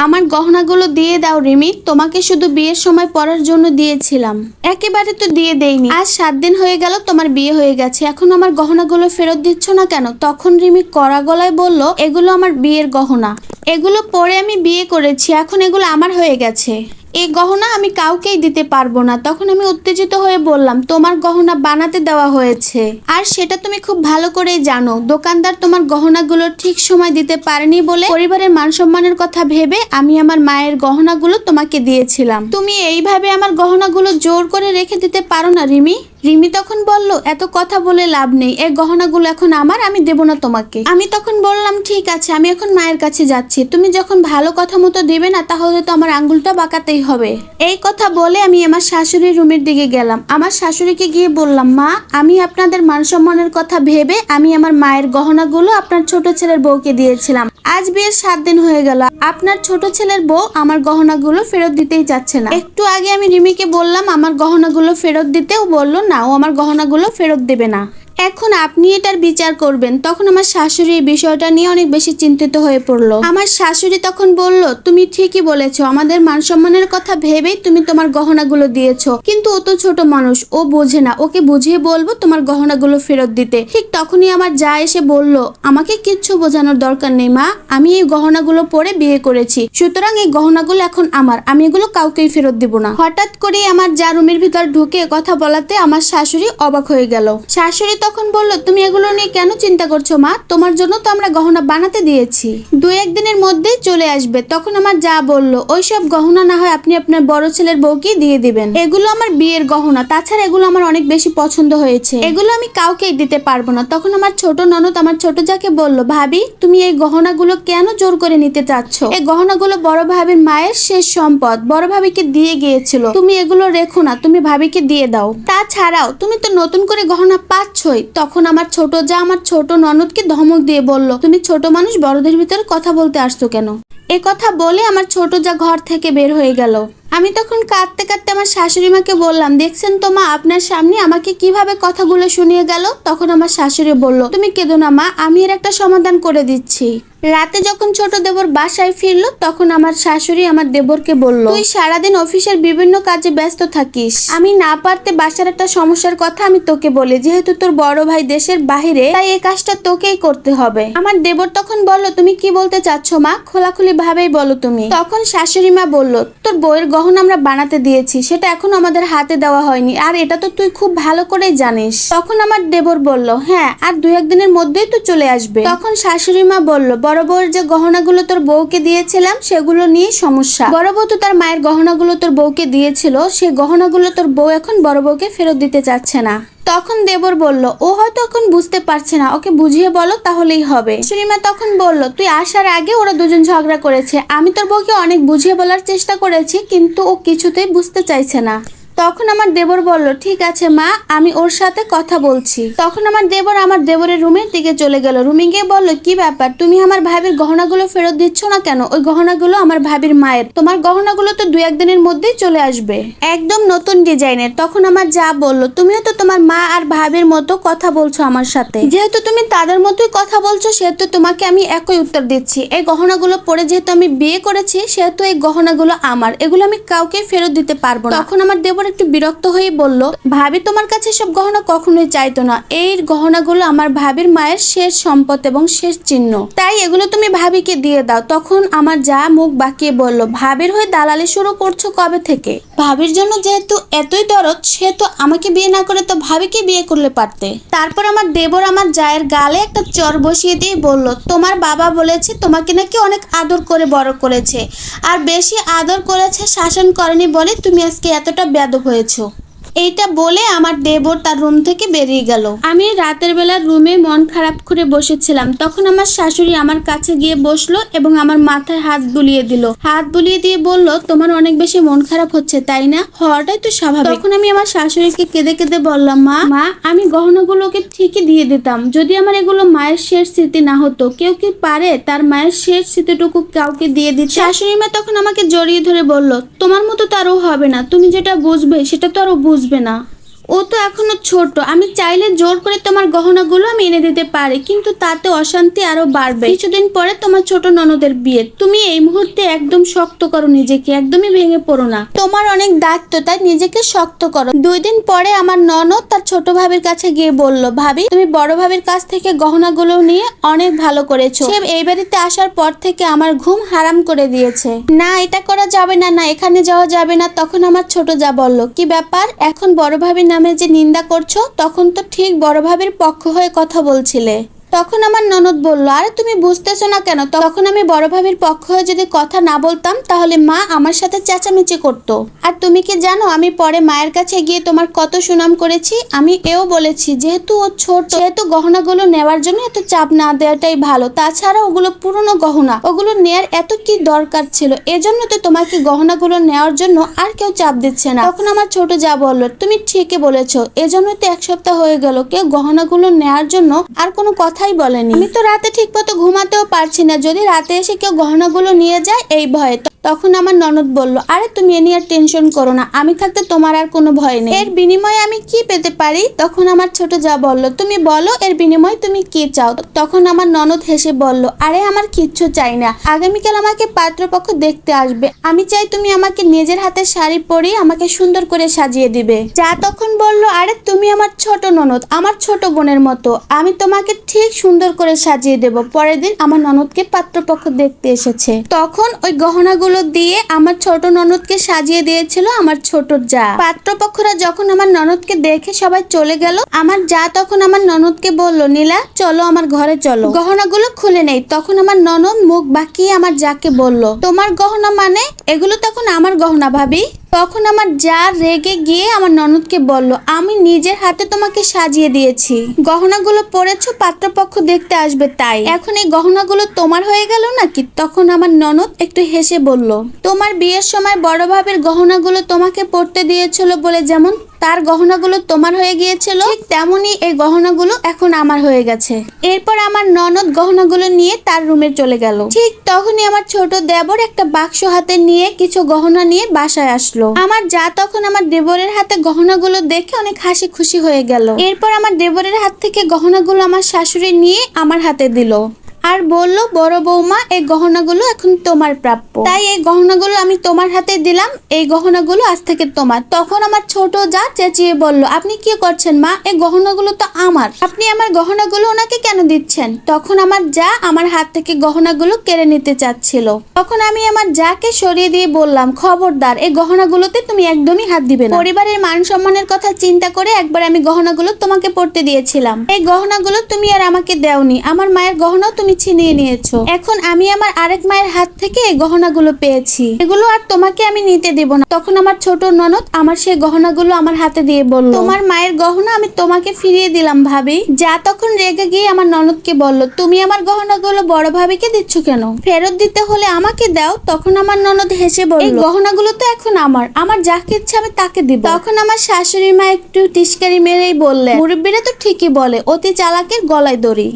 আমার গহনাগুলো দিয়ে দাও রিমি, তোমাকে শুধু বিয়ের সময় পরার জন্য দিয়েছিলাম, একেবারে তো দিয়ে দেইনি। আজ 7 দিন হয়ে গেল তোমার বিয়ে হয়ে গেছে, এখন আমার গহনাগুলো ফেরত দিচ্ছ না কেন? তখন রিমি কড়া গলায় বলল, এগুলো আমার বিয়ের গহনা, এগুলো পরে আমি বিয়ে করেছি, এখন এগুলো আমার হয়ে গেছে, এই গহনা আমি কাউকেই দিতে পারবো না। তখন আমি উত্তেজিত হয়ে বললাম, তোমার গহনা বানাতে দেওয়া হয়েছে, আর সেটা তুমি খুব ভালো করেই জানো। দোকানদার তোমার গহনাগুলো ঠিক সময় দিতে পারেনি বলে পরিবারের মান সম্মানের কথা ভেবে আমি আমার মায়ের গহনাগুলো তোমাকে দিয়েছিলাম। তুমি এইভাবে আমার গহনাগুলো জোর করে রেখে দিতে পারো না রিমি। রিমি তখন বলল, এত কথা বলে লাভ নেই, এই গহনাগুলো এখন আমার, আমি দেব না তোমাকে। আমি তখন বললাম, ঠিক আছে, আমি এখন মায়ের কাছে যাচ্ছি, তুমি যখন ভালো কথা মতো দেবে না তাহলে তো আমার আঙ্গুলটা বাঁকাতেই হবে। এই কথা বলে আমি আমার শাশুড়ির রুমের দিকে গেলাম। আমার শাশুড়িকে গিয়ে বললাম, মা, আমি আপনাদের মান সম্মানের কথা ভেবে আমি আমার মায়ের গহনাগুলো আপনার ছোট ছেলের বউকে দিয়েছিলাম। আজ বিয়ের 7 দিন হয়ে গেল, আপনার ছোট ছেলের বউ আমার গহনাগুলো ফেরত দিতেই চাচ্ছে না। একটু আগে আমি রিমিকে বললাম আমার গহনাগুলো ফেরত দিতে, ও বলল না, ও আমার গহনাগুলো ফেরত দেবে না, এখন আপনি এটার বিচার করবেন। তখন আমার শাশুড়ি এই বিষয়টা নিয়ে অনেক বেশি চিন্তিত হয়ে পড়লো। আমার শাশুড়ি তখন বলল, তুমি ঠিকই বলেছো, আমাদের মান সম্মানের কথা ভেবেই তুমি তোমার গহনাগুলো দিয়েছো, কিন্তু ও তো ছোট মানুষ, ও বোঝে না, ওকে বুঝিয়ে বলবো তোমার গহনাগুলো ফেরত দিতে। ঠিক তখনই আমার যা এসে বলল, আমাকে কিচ্ছু বোঝানোর দরকার নেই মা, আমি এই গহনাগুলো পরে বিয়ে করেছি, সুতরাং এই গহনাগুলো এখন আমার, আমি এগুলো কাউকেই ফেরত দিব না। হঠাৎ করে আমার যা রুমের ভিতর ঢুকে কথা বলাতে আমার শাশুড়ি অবাক হয়ে গেল। শাশুড়ি তখন বলল, তুমি এগুলো নিয়ে কেন চিন্তা করছো মা, তোমার জন্য তো আমরা গহনা বানাতে দিয়েছি, 2-1 দিনের মধ্যেই চলে আসবে। তখন আমার যা বলল, ওইসব গহনা না হয় আপনি আপনার বড় ছেলের বউকে দিয়ে দিবেন, এগুলো আমার বিয়ের গহনা, তাছাড়া এগুলো আমার অনেক বেশি পছন্দ হয়েছে, এগুলো আমি কাউকেই দিতে পারবো না। তখন আমার ছোট ননদ আমার ছোট যাকে বলল, ভাবি, তুমি এই গহনাগুলো কেন জোর করে নিতে চাচ্ছ? এই গহনাগুলো বড় ভাবির মায়ের শেষ সম্পদ, বড় ভাবিকে দিয়ে গিয়েছিল, তুমি এগুলো রেখো না, তুমি ভাবিকে দিয়ে দাও। তাছাড়াও তুমি তো নতুন করে গহনা পাচ্ছই। তখন আমার ছোট যা আমার ছোট ননদকে ধমক দিয়ে বলল, তুমি ছোট মানুষ, বড়দের ভিতরে কথা বলতে আসছো কেন? এ কথা বলে আমার ছোট যা ঘর থেকে বের হয়ে গেল। আমি তখন কাঁদতে কাঁদতে আমার শাশুড়ি মাকে বললাম, দেখছেন তো মা, আপনার সামনে আমাকে কিভাবে কথাগুলো শুনিয়ে গেল। তখন আমার শাশুড়ি বলল, তুমি কেঁদো না মা, আমি এর একটা সমাধান করে দিচ্ছি। রাতে যখন ছোট দেবর বাসায় ফিরলো তখন আমার শাশুড়ি আমার দেবরকে বলল, তুই সারাদিন অফিসের বিভিন্ন কাজে ব্যস্ত থাকিস, আমি না পারতে বাসার একটা সমস্যার কথা আমি তোকে বলি, যেহেতু তোর বড় ভাই দেশের বাহিরে, তাই এই কাজটা তোকেই করতে হবে। আমার দেবর তখন বলল, তুমি কি বলতে চাচ্ছ মা, খোলাখুলি ভাবেই বলো তুমি। তখন শাশুড়ি মা বলল, তোর বউয়ের গহনা আমরা বানাতে দিয়েছি, সেটা এখনো আমাদের হাতে দেওয়া হয়নি, আর এটা তো তুই খুব ভালো করেই জানিস। তখন আমার দেবর বলল, হ্যাঁ, আর 2-1 দিনের মধ্যেই তো চলে আসবে। তখন শাশুড়ি মা বলল, বড় বউয়ের যে গহনাগুলো তোর বউকে দিয়েছিলাম সেগুলো নিয়ে সমস্যা, বড় বউ তো তার মায়ের গহনাগুলো তোর বউকে দিয়েছিল, সেই গহনাগুলো তোর বউ এখন বড় বউকে ফেরত দিতে চাচ্ছে না। তখন দেবর বলল, ও হয়তো এখন বুঝতে পারছে না, ওকে বুঝিয়ে বলো তাহলেই হবে। শাশুড়িমা তখন বলল, তুই আসার আগে ওরা দুজন ঝগড়া করেছে, আমি তোর বউকে অনেক বুঝিয়ে বলার চেষ্টা করেছি, কিন্তু ও কিছুতেই বুঝতে চাইছে না। তখন আমার দেবর বলল, ঠিক আছে মা, আমি ওর সাথে কথা বলছি। তখন আমার দেবর আমার দেবরের রুমের দিকে চলে গেল। রুমে গিয়ে বলল, কি ব্যাপার, তুমি আমার ভাবির গহনাগুলো ফেরত দিচ্ছ না কেন? ওই গহনাগুলো আমার ভাবির মায়ের, তোমার গহনাগুলো তো 2-1 দিনের মধ্যেই চলে আসবে, একদম নতুন ডিজাইনের। তখন আমার যা বলল, তুমিও তো তোমার মা আর ভাবির মতো কথা বলছো আমার সাথে, যেহেতু তুমি তাদের মতোই কথা বলছো সেহেতু তোমাকে আমি একই উত্তর দিচ্ছি। এই গহনাগুলো পরে যেহেতু আমি বিয়ে করেছি সেহেতু এই গহনাগুলো আমার, এগুলো আমি কাউকে ফেরত দিতে পারবো না। তখন আমার দেবর একটু বিরক্ত হয়ে বলল, ভাবি তোমার কাছে সব গহনা কখনোই চাইতো না, এই গহনাগুলো আমার ভাবির মায়ের শেষ সম্পদ এবং শেষ চিহ্ন, তাই এগুলো তুমি ভাবিকে দিয়ে দাও। তখন আমার যা মুখ বাঁকিয়ে বলল, ভাবির হয়ে দালালি শুরু করছো কবে থেকে? ভাবির জন্য যেহেতু এতই দরদ, সে তো আমাকে বিয়ে না করে তো ভাবিকে বিয়ে করলে পারতে। তারপর আমার দেবর আমার জায়ের গালে একটা চর বসিয়ে দিয়ে বলল, তোমার বাবা বলেছে তোমাকে নাকি অনেক আদর করে বড় করেছে, আর বেশি আদর করেছে, শাসন করেনি বলে তুমি আজকে এতটা বেয়াদব হয়েছো। এইটা বলে আমার দেবর তার রুম থেকে বেরিয়ে গেল। আমি রাতের বেলা রুমে মন খারাপ করে বসেছিলাম। তখন আমার শাশুড়ি আমার কাছে গিয়ে বসলো এবং আমার মাথায় হাত বুলিয়ে দিল। হাত বুলিয়ে দিয়ে বলল, তোমার অনেক বেশি মন খারাপ হচ্ছে তাই না? হওয়াটাই তো স্বাভাবিক। তখন আমি আমার শাশুড়িকে কেঁদে কেঁদে বললাম, মা, আমি গহনাগুলোকে ঠিকই দিয়ে দিতাম যদি আমার এগুলো মায়ের শেষ স্মৃতি না হতো। কেউ কি পারে তার মায়ের শেষ স্মৃতিটুকু কাউকে দিয়ে দিতে? শাশুড়ি মা তখন আমাকে জড়িয়ে ধরে বলল, তোমার মতো তো আরও হবে না, তুমি যেটা বুঝবে সেটা তো আরও বুঝবে না। ও তো এখনো ছোট, আমি চাইলে জোর করে তোমার গহনাগুলো আমি এনে দিতে পারি, কিন্তু তাতে অশান্তি আরো বাড়বে। কিছুদিন পরে তোমার ছোট ননদের বিয়ে, তুমি এই মুহূর্তে একদম শক্ত করো নিজেকে, একদমই ভেঙে পড়ো না। তোমার অনেক দায়িত্ব, তাই নিজেকে শক্ত করো। 2 দিন পরে আমার ননদ তার ছোট ভাবির কাছে গিয়ে বলল, ভাবি তুমি বড় ভাবির কাছ থেকে গহনাগুলো নিয়ে অনেক ভালো করেছো। সে এই বাড়িতে আসার পর থেকে আমার ঘুম হারাম করে দিয়েছে। না এটা করা যাবে না, না এখানে যাওয়া যাবে না। তখন আমার ছোট যা বলল, কি ব্যাপার এখন বড় ভাবির নামে যে নিন্দা করছো? তখন তো ঠিক বড় ভাবির পক্ষ হয়ে কথা বলছিলে। তখন আমার ননদ বলল, আরে তুমি বুঝতেছো না কেন? তখন আমি বড় ভাবির পক্ষ হয়ে যদি কথা না বলতাম তাহলে মা আমার সাথে চেঁচামেচি করতো। আর তুমি কি জানো আমি পরে মায়ের কাছে গিয়ে তোমার কত সুনাম করেছি? আমি এও বলেছি যেহেতু ও ছোট, সেহেতু গহনাগুলো নেওয়ার জন্য এত চাপ না দেওয়াটাই ভালো। তাছাড়া ওগুলো পুরনো গহনা, ওগুলো নেয়ার এত কি দরকার ছিল? এজন্য তো তোমাকে গহনাগুলো নেওয়ার জন্য আর কেউ চাপ দিচ্ছে না। তখন আমার ছোট যা বলল, তুমি ঠিকই বলেছো, এজন্যই তো 1 সপ্তাহ হয়ে গেল কেউ গহনাগুলো নেওয়ার জন্য আর কোনো কথাই বলেনি। আমি তো রাতে ঠিক মতো ঘুমাতেও পারছি না, যদি রাতে এসে কেউ গহনাগুলো নিয়ে যায় এই ভয়ে। তখন আমার ননদ বলল, আরে তুমি এ নিয়ে টেনশন করো না, আমি থাকতে তোমার আর কোনো ভয় নেই। এর বিনিময়ে আমি কি পেতে পারি? তখন আমার ছোট যা বলল, তুমি বলো এর বিনিময়ে তুমি কি চাও? তখন আমার ননদ হেসে বলল, আরে আমার কিচ্ছু চাই না, আগামীকাল আমাকে পাত্রপক্ষ দেখতে আসবে, আমি চাই তুমি আমাকে নিজের হাতে শাড়ি পরিয়ে আমাকে সুন্দর করে সাজিয়ে দিবে। যা তখন বলল, আরে তুমি আমার ছোট ননদ, আমার ছোট বোনের মতো, আমি তোমাকে ঠিক সুন্দর করে সাজিয়ে দেব। পরের দিন আমার ননদকে পাত্রপক্ষ দেখতে এসেছে, তখন ওই গহনাগুলো দিয়ে আমার ছোট ননদকে সাজিয়ে দিয়েছিল আমার ছোট যা। পাত্রপক্ষরা যখন আমার ননদকে দেখে সবাই চলে গেল, আমার যা তখন আমার ননদকে বলল, নীলা চলো আমার ঘরে চলো, গহনাগুলো খুলে নেই। তখন আমার ননদ মুখ বাঁকিয়ে আমার যাকে বলল, তোমার গহনা মানে? এগুলো তখন আমার গহনা ভাবি। তখন আমার যা রেগে গিয়ে আমার ননদকে বলল, আমি নিজের হাতে তোমাকে সাজিয়ে দিয়েছি, গহনাগুলো পরেছো পাত্রপক্ষ দেখতে আসবে তাই, এখন এই গহনাগুলো তোমার হয়ে গেল নাকি? তখন আমার ননদ একটু হেসে বলল, তোমার বিয়ের সময় বড় ভাবের গহনাগুলো তোমাকে পরতে দিয়েছিল বলে যেমন তার গহনাগুলো তোমার হয়ে গিয়েছিল, ঠিক তেমনই এই গহনাগুলো এখন আমার হয়ে গেছে। এরপর আমার ননদ গহনাগুলো নিয়ে তার রুমে চলে গেল। ঠিক তখনই আমার ছোট দেবর একটা বাক্স হাতে নিয়ে কিছু গহনা নিয়ে বাসায় আসলো। আমার যা তখন আমার দেবরের হাতে গহনাগুলো দেখে অনেক হাসি খুশি হয়ে গেল। এরপর আমার দেবরের হাত থেকে গহনাগুলো আমার শাশুড়ি নিয়ে আমার হাতে দিল আর বলল, বড় বৌমা এই গহনাগুলো এখন তোমার প্রাপ্য, তাই এই গহনাগুলো আমি তোমার হাতে দিলাম, এই গহনাগুলো আজ থেকে তোমার। তখন আমার ছোট যা চেঁচিয়ে বলল, আপনি কি করছেন মা? এই গহনাগুলো তো আমার, আপনি আমার গহনাগুলো ওনাকে কেন দিচ্ছেন? তখন আমার যা আমার হাত থেকে গহনাগুলো কেড়ে নিতে চাচ্ছিল। তখন আমি আমার যাকে সরিয়ে দিয়ে বললাম, খবরদার এই গহনাগুলোতে তুমি একদমই হাত দিবে না, পরিবারের মান সম্মানের কথা চিন্তা করে একবার আমি গহনাগুলো তোমাকে পরতে দিয়েছিলাম, এই গহনাগুলো তুমি আর আমাকে দেওনি, আমার মায়ের গহনাও তুমি ছিনিয়ে নিয়েছো, এখন আমি আমার আরেক মায়ের হাত থেকে এই গহনাগুলো পেয়েছি, এগুলো আর তোমাকে আমি নিতে দেব না। তখন আমার ছোট ননদ আমার সেই গহনাগুলো আমার হাতে দিয়ে বলল, তোমার মায়ের গহনা আমি তোমাকে ফিরিয়ে দিলাম ভাবি। যা তখন রেগে গিয়ে আমার ননদকে বলল, তুমি আমার গহনাগুলো বড় ভাবিকে দিচ্ছ কেন? ফেরত দিতে হলে আমাকে দাও। তখন আমার ননদ হেসে বলল, এই গহনাগুলো তো এখন আমার যাকে ইচ্ছা আমি তাকে দিব। তখন আমার শাশুড়ি মা একটু টিস্কারি মেরেই বললেন, মুরব্বীরা তো ঠিকই বলে, অতি চালাকের গলায় দড়ি।